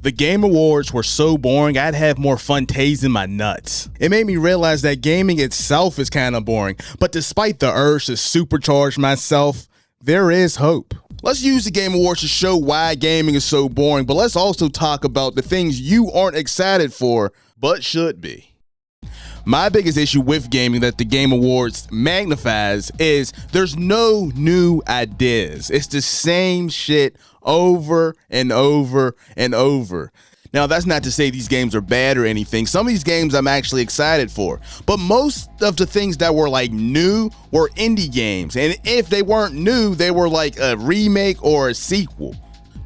The Game Awards were so boring, I'd have more fun tasing my nuts. It made me realize that gaming itself is kind of boring, but despite the urge to supercharge myself, there is hope. Let's use the Game Awards to show why gaming is so boring, but let's also talk about the things you aren't excited for, but should be. My biggest issue with gaming that the Game Awards magnifies is there's no new ideas. It's the same shit over and over and over. Now, that's not to say these games are bad or anything. Some of these games I'm actually excited for, but most of the things that were like new were indie games. And if they weren't new, they were like a remake or a sequel.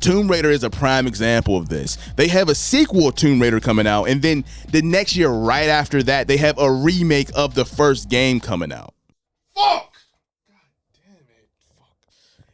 Tomb Raider is a prime example of this. They have a sequel to Tomb Raider coming out, and then the next year right after that, they have a remake of the first game coming out. Fuck! God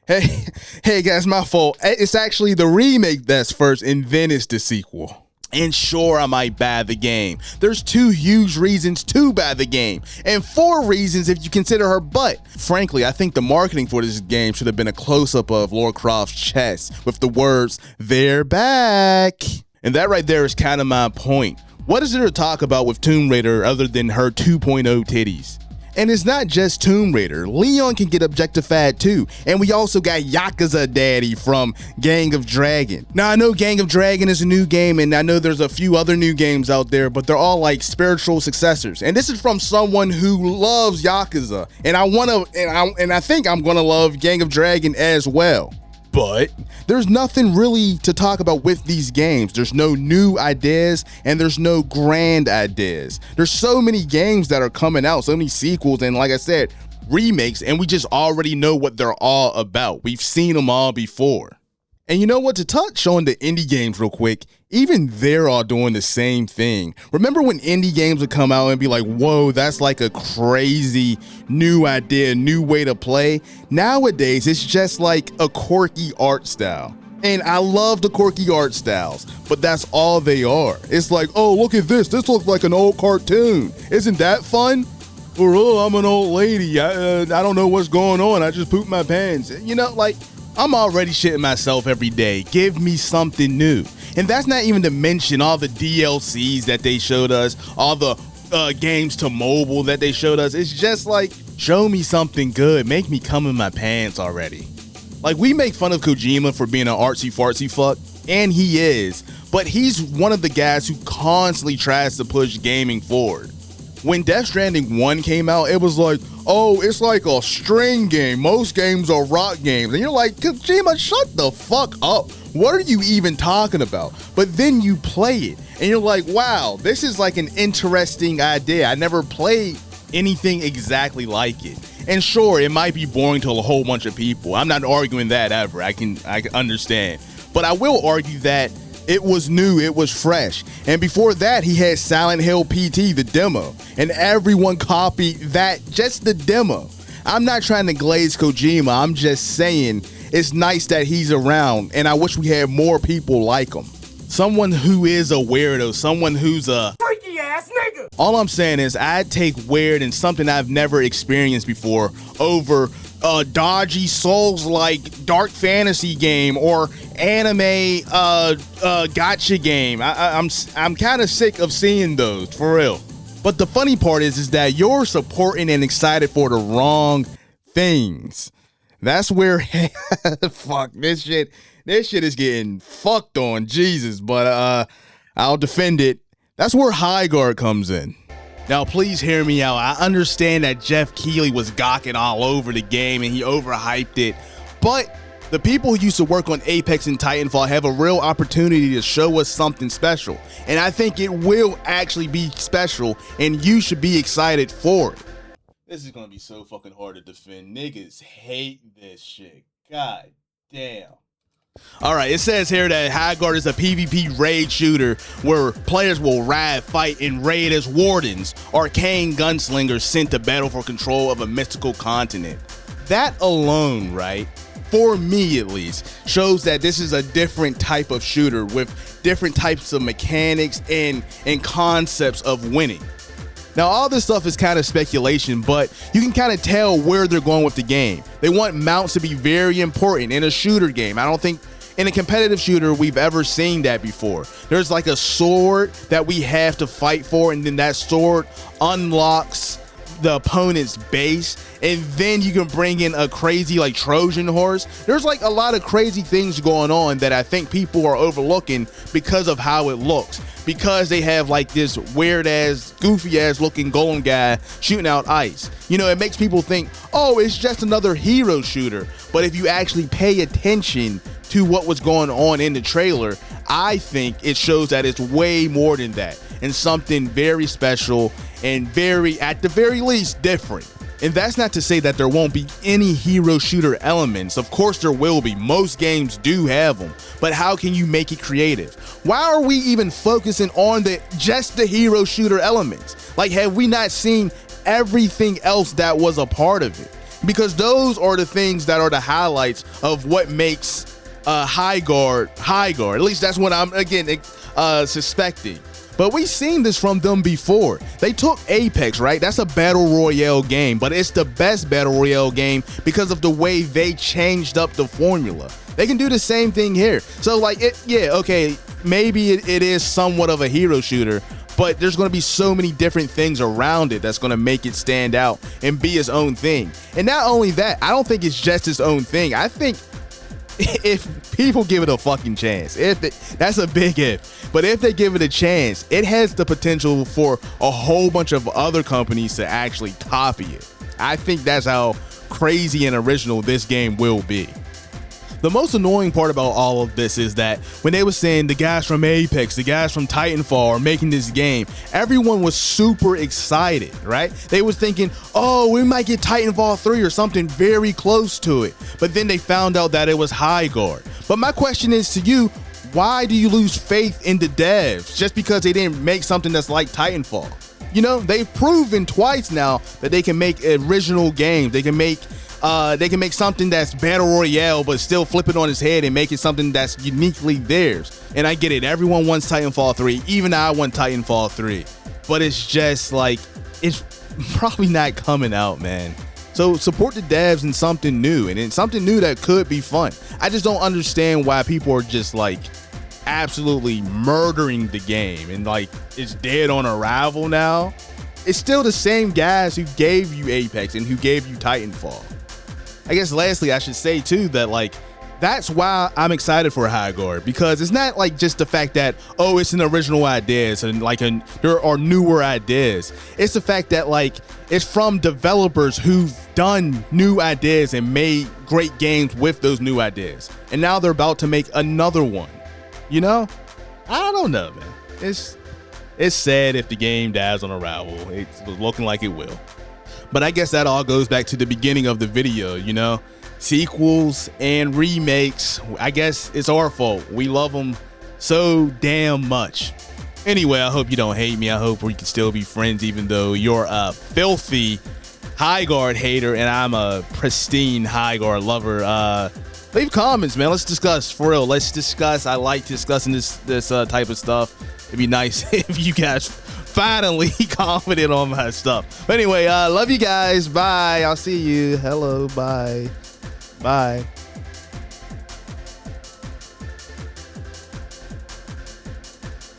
damn it. Fuck. Hey guys, my fault. It's actually the remake that's first, and then it's the sequel. And sure, I might buy the game. There's 2 huge reasons to buy the game, and 4 reasons if you consider her butt. Frankly, I think the marketing for this game should have been a close-up of Lara Croft's chest with the words, "They're back." And that right there is kind of my point. What is there to talk about with Tomb Raider other than her 2.0 titties? And it's not just Tomb Raider. Leon can get objectified too. And we also got Yakuza Daddy from Gang of Dragon. Now, I know Gang of Dragon is a new game, and I know there's a few other new games out there, but they're all like spiritual successors. And this is from someone who loves Yakuza. And I think I'm gonna love Gang of Dragon as well. But there's nothing really to talk about with these games. There's no new ideas and there's no grand ideas. There's so many games that are coming out, so many sequels, and like I said, remakes, and we just already know what they're all about. We've seen them all before. And you know what, to touch on the indie games real quick, even they're all doing the same thing. Remember when indie games would come out and be like, whoa, that's like a crazy new idea, new way to play? Nowadays, it's just like a quirky art style. And I love the quirky art styles, but that's all they are. It's like, oh, look at this. This looks like an old cartoon. Isn't that fun? Or, oh, I'm an old lady. I don't know what's going on. I just pooped my pants. You know, like, I'm already shitting myself every day. Give me something new. And that's not even to mention all the DLCs that they showed us, all the games to mobile that they showed us. It's just like, show me something good. Make me come in my pants already. Like, we make fun of Kojima for being an artsy fartsy fuck, and he is, but he's one of the guys who constantly tries to push gaming forward. When Death Stranding 1 came out, it was like, oh, it's like a string game. Most games are rock games. And you're like, Kojima, shut the fuck up. What are you even talking about? But then you play it, and you're like, wow, this is like an interesting idea. I never played anything exactly like it. And sure, it might be boring to a whole bunch of people. I'm not arguing that ever. I can understand. But I will argue that it was new, it was fresh. And before that, he had Silent Hill PT, the demo. And everyone copied that, just the demo. I'm not trying to glaze Kojima, I'm just saying it's nice that he's around, and I wish we had more people like him. Someone who is a weirdo, someone who's a freaky ass nigga. All I'm saying is I'd take weird and something I've never experienced before over a dodgy Souls-like dark fantasy game or anime gotcha game. I'm kind of sick of seeing those, for real. But the funny part is that you're supporting and excited for the wrong things. That's where fuck this shit is getting fucked on, Jesus. But I'll defend it. That's where HighGuard comes in. Now, please hear me out. I understand that Jeff Keighley was gawking all over the game and he overhyped it, but the people who used to work on Apex and Titanfall have a real opportunity to show us something special, and I think it will actually be special, and you should be excited for it. This is gonna be so fucking hard to defend. Niggas hate this shit. God damn. Alright, it says here that HighGuard is a PvP raid shooter where players will ride, fight, and raid as wardens, arcane gunslingers sent to battle for control of a mystical continent. That alone, right, for me at least, shows that this is a different type of shooter with different types of mechanics and concepts of winning. Now, all this stuff is kind of speculation, but you can kind of tell where they're going with the game. They want mounts to be very important in a shooter game. I don't think in a competitive shooter we've ever seen that before. There's like a sword that we have to fight for, and then that sword unlocks the opponent's base, and then you can bring in a crazy like Trojan horse. There's like a lot of crazy things going on that I think people are overlooking because of how it looks, because they have like this weird ass, goofy ass looking golem guy shooting out ice. You know, it makes people think, oh, it's just another hero shooter. But if you actually pay attention to what was going on in the trailer, I think it shows that it's way more than that, and something very special and very, at the very least, different. And that's not to say that there won't be any hero shooter elements. Of course there will be. Most games do have them. But how can you make it creative? Why are we even focusing on just the hero shooter elements? Like, have we not seen everything else that was a part of it? Because those are the things that are the highlights of what makes HighGuard. At least that's what I'm, again, suspecting. But we've seen this from them before. They took Apex, right? That's a battle royale game, but it's the best battle royale game because of the way they changed up the formula. They can do the same thing here. So like, yeah, okay, maybe it is somewhat of a hero shooter, but there's going to be so many different things around it that's going to make it stand out and be its own thing. And not only that, I don't think it's just its own thing. I think if people give it a fucking chance, that's a big if, but if they give it a chance, it has the potential for a whole bunch of other companies to actually copy it. I think that's how crazy and original this game will be. The most annoying part about all of this is that when they were saying the guys from Apex, the guys from Titanfall are making this game, everyone was super excited, right? They were thinking, oh, we might get Titanfall 3 or something very close to it. But then they found out that it was HighGuard. But my question is to you, why do you lose faith in the devs just because they didn't make something that's like Titanfall? You know, they've proven twice now that they can make original games. They can make something that's battle royale, but still flip it on its head and make it something that's uniquely theirs. And I get it, everyone wants Titanfall 3, even I want Titanfall 3, but it's just like, it's probably not coming out, man. So support the devs in something new, and in something new that could be fun. I just don't understand why people are just like absolutely murdering the game and like it's dead on arrival now. It's still the same guys who gave you Apex and who gave you Titanfall. I guess lastly, I should say too that like, that's why I'm excited for HighGuard, because it's not like just the fact that, oh, it's an original ideas and like there are newer ideas. It's the fact that like, it's from developers who've done new ideas and made great games with those new ideas. And now they're about to make another one, you know? I don't know, man. It's sad if the game dies on arrival. It's looking like it will. But I guess that all goes back to the beginning of the video, you know? Sequels and remakes, I guess it's our fault. We love them so damn much. Anyway, I hope you don't hate me. I hope we can still be friends even though you're a filthy HighGuard hater and I'm a pristine HighGuard lover. Leave comments, man. Let's discuss, for real. Let's discuss. I like discussing this type of stuff. It'd be nice if you guys finally commented on my stuff. But anyway, love you guys. Bye. I'll see you. Hello. Bye. Bye.